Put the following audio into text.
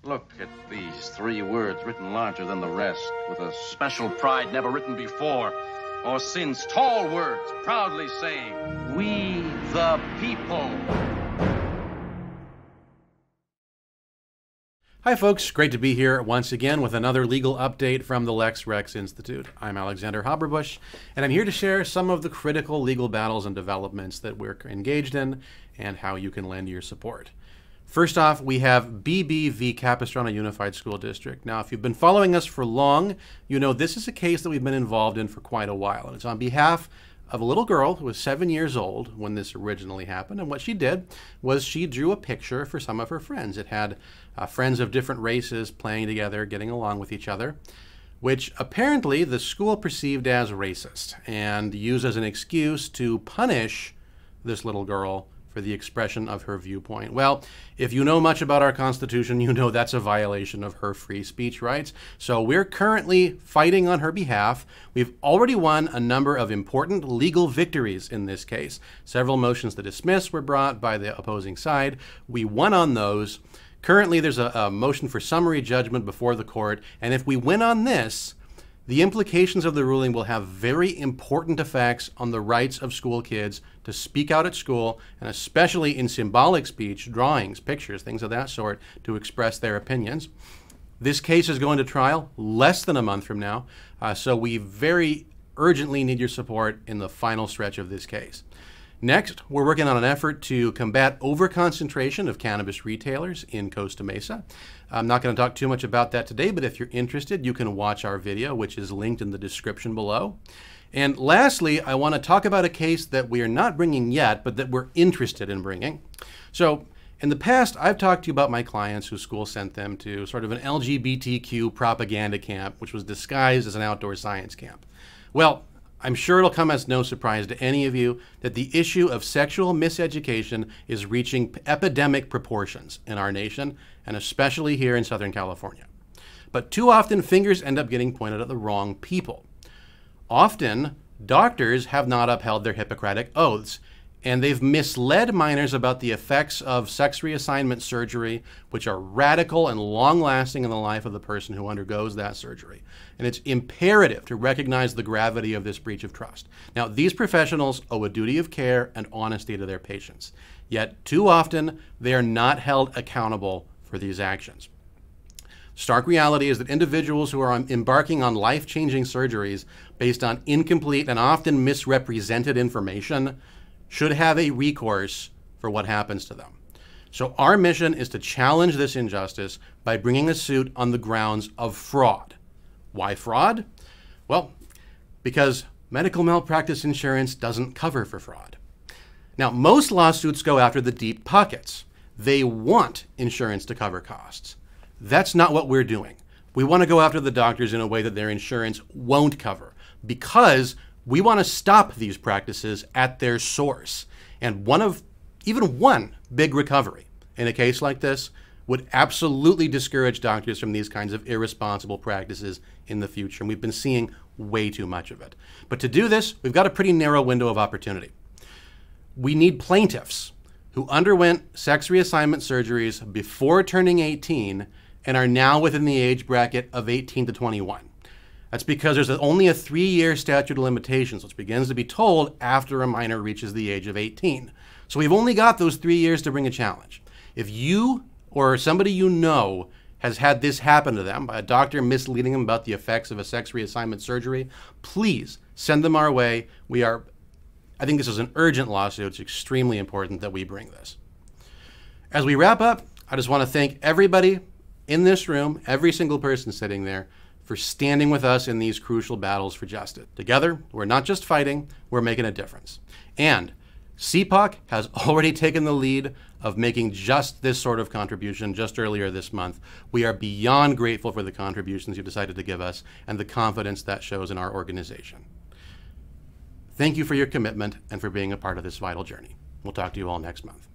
Look at these 3 words written larger than the rest, with a special pride never written before or since. Tall words proudly saying, "We the people." Hi folks, great to be here once again with another legal update from the Lex Rex Institute. I'm Alexander Haberbush, and I'm here to share some of the critical legal battles and developments that we're engaged in and how you can lend your support. First off, we have BB v. Capistrano Unified School District. Now, if you've been following us for long, you know this is a case that we've been involved in for quite a while. And it's on behalf of a little girl who was 7 years old when this originally happened. And what she did was she drew a picture for some of her friends. It had friends of different races playing together, getting along with each other, which apparently the school perceived as racist and used as an excuse to punish this little girl for the expression of her viewpoint. Well, if you know much about our Constitution, you know that's a violation of her free speech rights. So we're currently fighting on her behalf. We've already won a number of important legal victories in this case. Several motions to dismiss were brought by the opposing side. We won on those. Currently, there's a motion for summary judgment before the court, and if we win on this, the implications of the ruling will have very important effects on the rights of school kids to speak out at school, and especially in symbolic speech, drawings, pictures, things of that sort, to express their opinions. This case is going to trial less than a month from now, so we very urgently need your support in the final stretch of this case. Next, we're working on an effort to combat overconcentration of cannabis retailers in Costa Mesa. I'm not going to talk too much about that today, but if you're interested, you can watch our video, which is linked in the description below. And lastly, I want to talk about a case that we are not bringing yet, but that we're interested in bringing. So in the past, I've talked to you about my clients whose school sent them to sort of an LGBTQ propaganda camp, which was disguised as an outdoor science camp. Well, I'm sure it'll come as no surprise to any of you that the issue of sexual miseducation is reaching epidemic proportions in our nation, and especially here in Southern California. But too often, fingers end up getting pointed at the wrong people. Often, doctors have not upheld their Hippocratic oaths, and they've misled minors about the effects of sex reassignment surgery, which are radical and long-lasting in the life of the person who undergoes that surgery. And it's imperative to recognize the gravity of this breach of trust. Now, these professionals owe a duty of care and honesty to their patients. Yet, too often, they are not held accountable for these actions. Stark reality is that individuals who are embarking on life-changing surgeries based on incomplete and often misrepresented information should have a recourse for what happens to them. So our mission is to challenge this injustice by bringing a suit on the grounds of fraud. Why fraud? Well, because medical malpractice insurance doesn't cover for fraud. Now, most lawsuits go after the deep pockets. They want insurance to cover costs. That's not what we're doing. We want to go after the doctors in a way that their insurance won't cover, because we want to stop these practices at their source. And even one big recovery in a case like this would absolutely discourage doctors from these kinds of irresponsible practices in the future. And we've been seeing way too much of it. But to do this, we've got a pretty narrow window of opportunity. We need plaintiffs who underwent sex reassignment surgeries before turning 18 and are now within the age bracket of 18 to 21. That's because there's only a 3-year statute of limitations, which begins to be told after a minor reaches the age of 18. So we've only got those 3 years to bring a challenge. If you or somebody you know has had this happen to them by a doctor misleading them about the effects of a sex reassignment surgery, please send them our way. I think this is an urgent lawsuit. It's extremely important that we bring this. As we wrap up, I just want to thank everybody in this room, every single person sitting there, for standing with us in these crucial battles for justice. Together, we're not just fighting, we're making a difference. And CPOC has already taken the lead of making just this sort of contribution just earlier this month. We are beyond grateful for the contributions you decided to give us and the confidence that shows in our organization. Thank you for your commitment and for being a part of this vital journey. We'll talk to you all next month.